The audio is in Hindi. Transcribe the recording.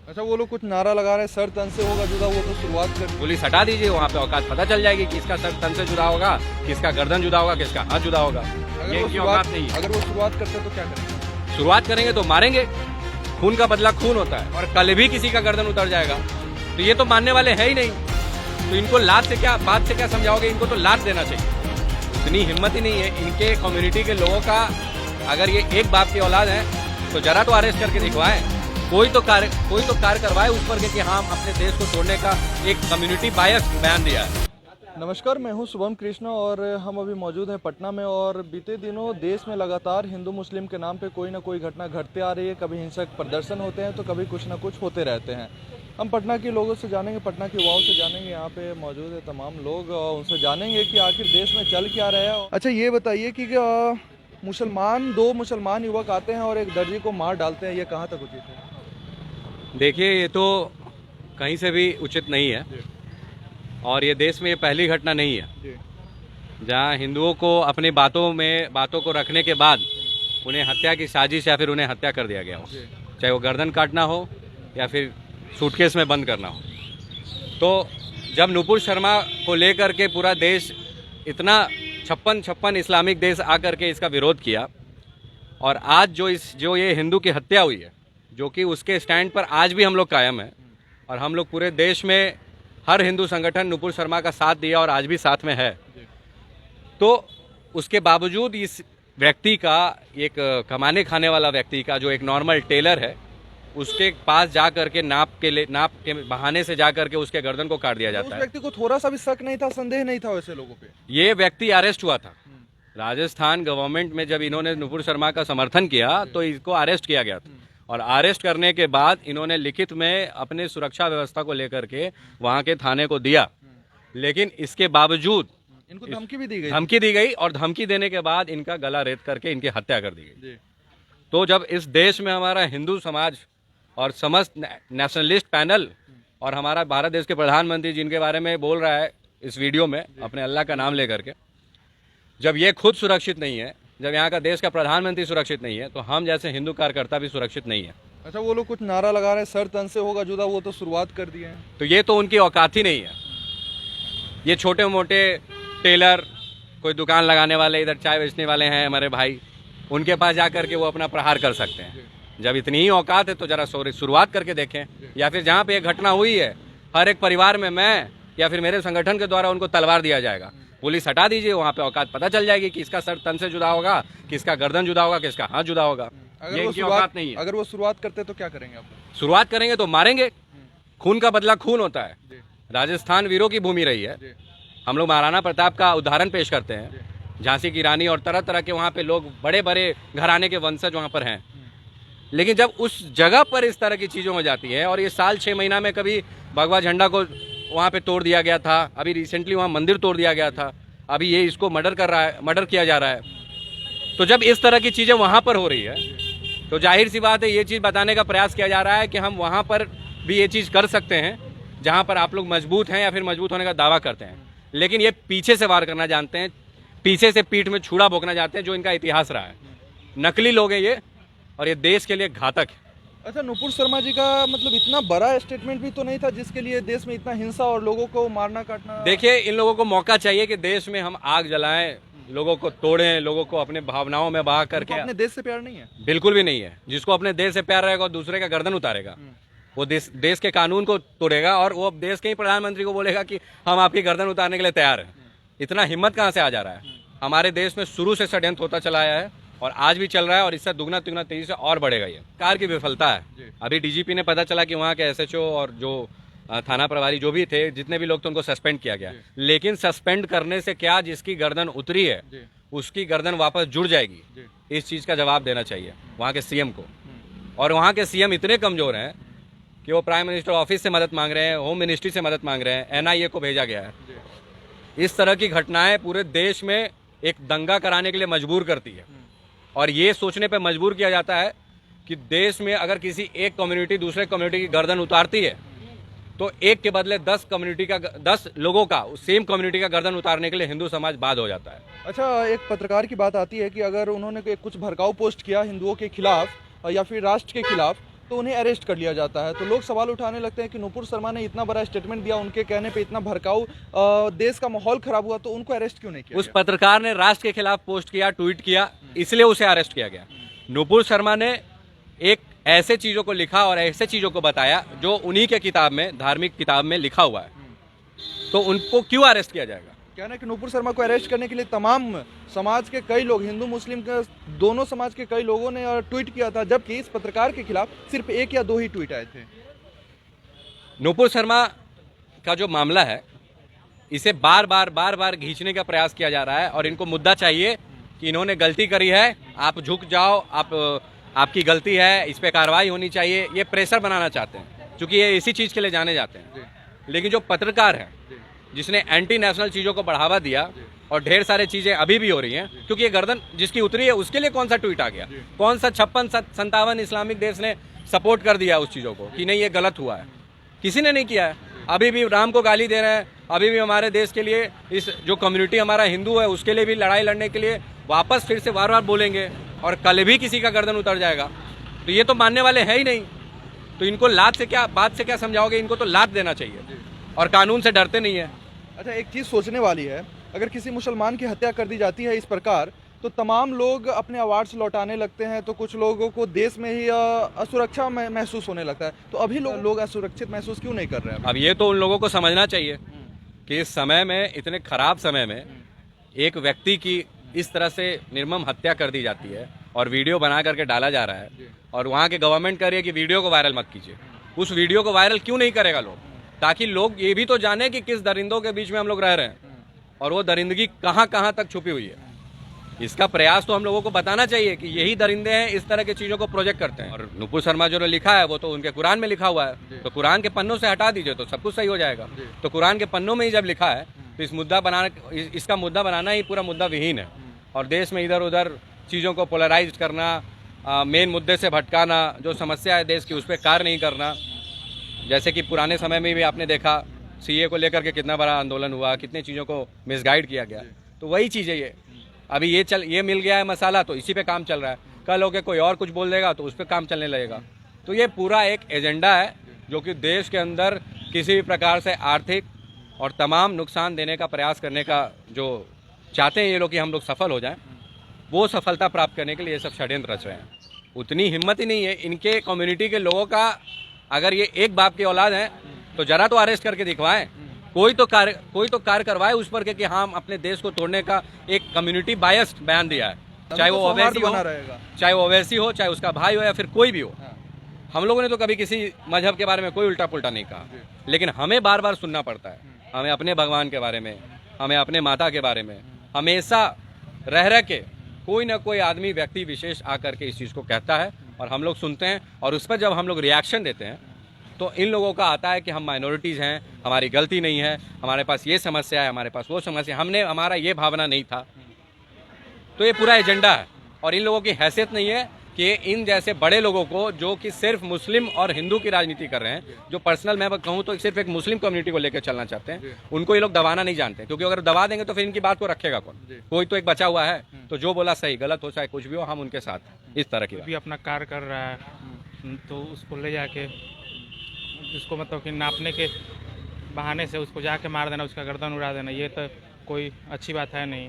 अच्छा, वो लोग कुछ नारा लगा रहे हैं, सर तन से होगा जुदा, वो तो शुरुआत कर। पुलिस हटा दीजिए, वहाँ पे औकात पता चल जाएगी किसका सर तन से जुदा होगा, किसका गर्दन जुदा होगा, किसका हाथ जुदा होगा। अगर ये वो इनकी शुरुआत औकात नहीं है। अगर वो शुरुआत करते तो क्या करेंगे? शुरुआत करेंगे तो मारेंगे, खून का बदला खून होता है, और कल भी किसी का गर्दन उतर जाएगा। तो ये तो मानने वाले हैं ही नहीं, तो इनको लात से क्या, बात से क्या समझाओगे? इनको तो लात देना चाहिए। इतनी हिम्मत ही नहीं है इनके कम्युनिटी के लोगों का। अगर ये एक बाप की औलाद है तो जरा तो अरेस्ट करके दिखवाए, कोई तो कार्य करवाए उस पर कि हाँ अपने देश को छोड़ने का एक कम्युनिटी बायस बयान दिया है। नमस्कार, मैं हूं शुभम कृष्णा और हम अभी मौजूद हैं पटना में। और बीते दिनों देश में लगातार हिंदू मुस्लिम के नाम पे कोई ना कोई घटना घटते आ रही है। कभी हिंसक प्रदर्शन होते हैं तो कभी कुछ ना कुछ होते रहते हैं। हम पटना के लोगों से जानेंगे, पटना के युवाओं से जानेंगे, यहाँ पे मौजूद है तमाम लोग, उनसे जानेंगे कि आखिर देश में चल क्या रहा है। अच्छा, ये बताइए कि दो मुसलमान युवक आते हैं और एक दर्जी को मार डालते हैं, ये कहाँ तक उचित है? देखिए, ये तो कहीं से भी उचित नहीं है, और ये देश में ये पहली घटना नहीं है जहां हिंदुओं को अपनी बातों को रखने के बाद उन्हें हत्या की साजिश या फिर उन्हें हत्या कर दिया गया हो, चाहे वो गर्दन काटना हो या फिर सूटकेस में बंद करना हो। तो जब नुपुर शर्मा को लेकर के पूरा देश इतना छप्पन इस्लामिक देश आकर के इसका विरोध किया, और आज जो ये हिंदू की हत्या हुई है, जो कि उसके स्टैंड पर आज भी हम लोग कायम हैं, और हम लोग पूरे देश में हर हिंदू संगठन नुपुर शर्मा का साथ दिया और आज भी साथ में है। तो उसके बावजूद इस व्यक्ति का, एक कमाने खाने वाला व्यक्ति का, जो एक नॉर्मल टेलर है, उसके पास जा करके नाप के बहाने से जा करके उसके गर्दन को काट दिया जाता है। उस व्यक्ति को थोड़ा सा भी शक नहीं था, संदेह नहीं था वैसे लोगों पे? ये व्यक्ति अरेस्ट हुआ था राजस्थान गवर्नमेंट में। जब इन्होंने नुपुर शर्मा का समर्थन किया तो इसको अरेस्ट किया गया था, और अरेस्ट करने के बाद इन्होंने लिखित में अपने सुरक्षा व्यवस्था को लेकर के वहां के थाने को दिया। लेकिन इसके बावजूद इनको धमकी भी दी गई। धमकी दी गई, और धमकी देने के बाद इनका गला रेत करके इनकी हत्या कर दी गई। तो जब इस देश में हमारा हिंदू समाज और समस्त नेशनलिस्ट पैनल और हमारा भारत देश के प्रधानमंत्री, जिनके बारे में बोल रहा है इस वीडियो में अपने अल्लाह का नाम लेकर के, जब ये खुद सुरक्षित नहीं है, जब यहाँ का देश का प्रधानमंत्री सुरक्षित नहीं है, तो हम जैसे हिंदू कार्यकर्ता भी सुरक्षित नहीं है। अच्छा, वो लोग कुछ नारा लगा रहे हैं, सर तन से होगा जुदा, वो तो शुरुआत कर दिए हैं। तो ये तो उनकी औकात ही नहीं है। ये छोटे मोटे टेलर, कोई दुकान लगाने वाले, इधर चाय बेचने वाले हैं हमारे भाई, उनके पास जाकर के वो अपना प्रहार कर सकते हैं। जब इतनी ही औकात है तो जरा शुरुआत करके देखें, या फिर जहाँ पे ये घटना हुई है हर एक परिवार में मैं या फिर मेरे संगठन के द्वारा उनको तलवार दिया जाएगा। पुलिस हटा दीजिए, वहाँ पे औकात पता चल जाएगी कि किसका सर तन से जुदा होगा, किसका गर्दन जुदा होगा, किसका हाथ जुदा होगा। ये इनकी औकात नहीं है। अगर वो शुरुआत करते तो क्या करेंगे आप? शुरुआत करेंगे तो मारेंगे, खून का बदला खून होता है। राजस्थान वीरों की भूमि रही है। हम लोग महाराणा प्रताप का उदाहरण पेश करते हैं, झांसी की रानी और तरह तरह के वहाँ पे लोग, बड़े बड़े घराने के वंशज वहाँ पर हैं। लेकिन जब उस जगह पर इस तरह की चीज़ें हो जाती है, और ये साल 6 महीना में कभी भगवा झंडा को वहाँ पे तोड़ दिया गया था, अभी रिसेंटली वहाँ मंदिर तोड़ दिया गया था, अभी ये इसको मर्डर किया जा रहा है। तो जब इस तरह की चीज़ें वहाँ पर हो रही है तो जाहिर सी बात है ये चीज़ बताने का प्रयास किया जा रहा है कि हम वहाँ पर भी ये चीज़ कर सकते हैं जहाँ पर आप लोग मजबूत हैं या फिर मजबूत होने का दावा करते हैं। लेकिन ये पीछे से वार करना जानते हैं, पीछे से पीठ में छुरा भोंकना जानते हैं, जो इनका इतिहास रहा है। नकली लोग हैं ये, और ये देश के लिए घातक है। अच्छा, नुपुर शर्मा जी का मतलब इतना बड़ा स्टेटमेंट भी तो नहीं था जिसके लिए देश में इतना हिंसा और लोगों को मारना काटना। देखिए, इन लोगों को मौका चाहिए कि देश में हम आग जलाएं, लोगों को तोड़ें, लोगों को अपने भावनाओं में बहा करके। अपने देश से प्यार नहीं है? बिल्कुल भी नहीं है। जिसको अपने देश से प्यार रहेगा दूसरे का गर्दन उतारेगा, वो देश के कानून को तोड़ेगा, और वो देश के ही प्रधानमंत्री को बोलेगा कि हम आपकी गर्दन उतारने के लिए तैयार हैं। इतना हिम्मत कहाँ से आ जा रहा है? हमारे देश में शुरू से षड्यंत्र होता चला आया है और आज भी चल रहा है, और इससे दुगना तिगुना तेजी से और बढ़ेगा। ये कार की विफलता है। अभी डीजीपी ने पता चला कि वहाँ के एसएचओ और जो थाना प्रभारी जो भी थे, जितने भी लोग थे, उनको सस्पेंड किया गया। लेकिन सस्पेंड करने से क्या, जिसकी गर्दन उतरी है उसकी गर्दन वापस जुड़ जाएगी? इस चीज का जवाब देना चाहिए वहाँ के सीएम को। और वहाँ के सीएम इतने कमजोर हैं कि वो प्राइम मिनिस्टर ऑफिस से मदद मांग रहे हैं, होम मिनिस्ट्री से मदद मांग रहे हैं, एनआईए को भेजा गया है। इस तरह की घटनाएं पूरे देश में एक दंगा कराने के लिए मजबूर करती है, और ये सोचने पे मजबूर किया जाता है कि देश में अगर किसी एक कम्युनिटी दूसरे कम्युनिटी की गर्दन उतारती है तो एक के बदले 10 लोगों का, सेम कम्युनिटी का गर्दन उतारने के लिए हिंदू समाज बाध हो जाता है। अच्छा, एक पत्रकार की बात आती है कि अगर उन्होंने कुछ भड़काऊ पोस्ट किया हिंदुओं के खिलाफ या फिर राष्ट्र के खिलाफ, तो उन्हें अरेस्ट कर लिया जाता है। तो लोग सवाल उठाने लगते हैं कि नुपुर शर्मा ने इतना बड़ा स्टेटमेंट दिया, उनके कहने पे इतना भड़काऊ देश का माहौल खराब हुआ, तो उनको अरेस्ट क्यों नहीं किया उस पत्रकार ने राष्ट्र के खिलाफ पोस्ट किया, ट्वीट किया, इसलिए उसे अरेस्ट किया गया। नुपुर शर्मा ने एक ऐसे चीजों को लिखा और ऐसे चीजों को बताया जो उन्हीं के किताब में, धार्मिक किताब में लिखा हुआ है, तो उनको क्यों अरेस्ट किया जाएगा? कहना है कि नुपुर शर्मा को अरेस्ट करने के लिए तमाम समाज के कई लोग, हिंदू मुस्लिम के दोनों समाज के कई लोगों ने ट्वीट किया था, जबकि इस पत्रकार के खिलाफ सिर्फ 1 या 2 ही ट्वीट आए थे। नुपुर शर्मा का जो मामला है, इसे बार बार खींचने का प्रयास किया जा रहा है और इनको मुद्दा चाहिए कि इन्होंने गलती करी है, आप झुक जाओ, आपकी गलती है, इस पे कार्रवाई होनी चाहिए। ये प्रेशर बनाना चाहते हैं, क्योंकि ये इसी चीज के लिए जाने जाते हैं। लेकिन जो पत्रकार है, जिसने एंटी नेशनल चीजों को बढ़ावा दिया और ढेर सारी चीजें अभी भी हो रही हैं, क्योंकि ये गर्दन जिसकी उतरी है उसके लिए कौन सा ट्वीट आ गया, कौन सा 56-57 इस्लामिक देश ने सपोर्ट कर दिया उस चीजों को कि नहीं ये गलत हुआ है? किसी ने नहीं किया है। अभी भी राम को गाली दे रहे हैं, अभी भी हमारे देश के लिए, इस जो कम्युनिटी हमारा हिंदू है उसके लिए भी लड़ाई लड़ने के लिए वापस फिर से बार बार बोलेंगे और कल भी किसी का गर्दन उतर जाएगा। तो ये तो मानने वाले हैं ही नहीं। तो इनको बात से क्या समझाओगे? इनको तो लात देना चाहिए और कानून से डरते नहीं है। अच्छा, एक चीज़ सोचने वाली है, अगर किसी मुसलमान की हत्या कर दी जाती है इस प्रकार, तो तमाम लोग अपने अवार्ड्स लौटाने लगते हैं, तो कुछ लोगों को देश में ही असुरक्षा महसूस होने लगता है। तो अभी लोग असुरक्षित महसूस क्यों नहीं कर रहे हैं? अब ये तो उन लोगों को समझना चाहिए कि इस समय में, इतने खराब समय में, एक व्यक्ति की इस तरह से निर्मम हत्या कर दी जाती है और वीडियो बना करके डाला जा रहा है, और वहाँ के गवर्नमेंट कह रही है कि वीडियो को वायरल मत कीजिए। उस वीडियो को वायरल क्यों नहीं करेगा लोग? ताकि लोग ये भी तो जाने कि किस दरिंदों के बीच में हम लोग रह रहे हैं और वो दरिंदगी कहाँ कहाँ तक छुपी हुई है। इसका प्रयास तो हम लोगों को बताना चाहिए कि यही दरिंदे हैं, इस तरह की चीजों को प्रोजेक्ट करते हैं। और नुपुर शर्मा जो लिखा है वो तो उनके कुरान में लिखा हुआ है, तो कुरान के पन्नों से हटा दीजिए तो सब कुछ सही हो जाएगा। तो कुरान के पन्नों में ही जब लिखा है तो इसका मुद्दा बनाना ही पूरा मुद्दा विहीन है। और देश में इधर उधर चीज़ों को पोलराइज करना, मेन मुद्दे से भटकाना, जो समस्या है देश की उस पर कार्य नहीं करना। जैसे कि पुराने समय में भी आपने देखा सीए को लेकर के कितना बड़ा आंदोलन हुआ, कितने चीज़ों को मिसगाइड किया गया। तो वही चीज़ है ये। अभी ये मिल गया है मसाला, तो इसी पे काम चल रहा है। कल होके कोई और कुछ बोल देगा तो उस पर काम चलने लगेगा। तो ये पूरा एक एजेंडा है जो कि देश के अंदर किसी भी प्रकार से आर्थिक और तमाम नुकसान देने का प्रयास करने का जो चाहते हैं ये लोग कि हम लोग सफल हो जाएं, वो सफलता प्राप्त करने के लिए ये सब षड्यंत्र रच रहे हैं। उतनी हिम्मत ही नहीं है इनके कम्युनिटी के लोगों का। अगर ये एक बाप की औलाद हैं तो जरा तो अरेस्ट करके दिखवाएं, कोई तो कार्य करवाए उस पर कि हाँ, हम अपने देश को तोड़ने का एक कम्युनिटी बायस्ड बयान दिया है, चाहे वो ओवैसी हो, चाहे उसका भाई हो या फिर कोई भी हो। हम लोगों ने तो कभी किसी मजहब के बारे में कोई उल्टा पुल्टा नहीं कहा, लेकिन हमें बार बार सुनना पड़ता है। हमें अपने भगवान के बारे में, हमें अपने माता के बारे में हमेशा रह के कोई ना कोई आदमी, व्यक्ति विशेष आकर के इस चीज़ को कहता है और हम लोग सुनते हैं। और उस पर जब हम लोग रिएक्शन देते हैं तो इन लोगों का आता है कि हम माइनॉरिटीज़ हैं, हमारी गलती नहीं है, हमारे पास ये समस्या है, हमारे पास वो समस्या, हमारा ये भावना नहीं था। तो ये पूरा एजेंडा है और इन लोगों की हैसियत नहीं है कि इन जैसे बड़े लोगों को, जो कि सिर्फ मुस्लिम और हिंदू की राजनीति कर रहे हैं, जो पर्सनल मैं कहूँ तो सिर्फ एक मुस्लिम कम्युनिटी को लेकर चलना चाहते हैं, उनको ये लोग दबाना नहीं जानते। क्योंकि अगर दबा देंगे तो फिर इनकी बात को रखेगा कौन? कोई तो एक बचा हुआ है, तो जो बोला सही गलत हो चाहे कुछ भी हो, हम उनके साथ। इस तरह की भी अपना कार्य कर रहा है तो उसको ले जाके उसको मतलब कि नापने के बहाने से उसको जाके मार देना, उसका गर्दन उड़ा देना, ये तो कोई अच्छी बात है नहीं।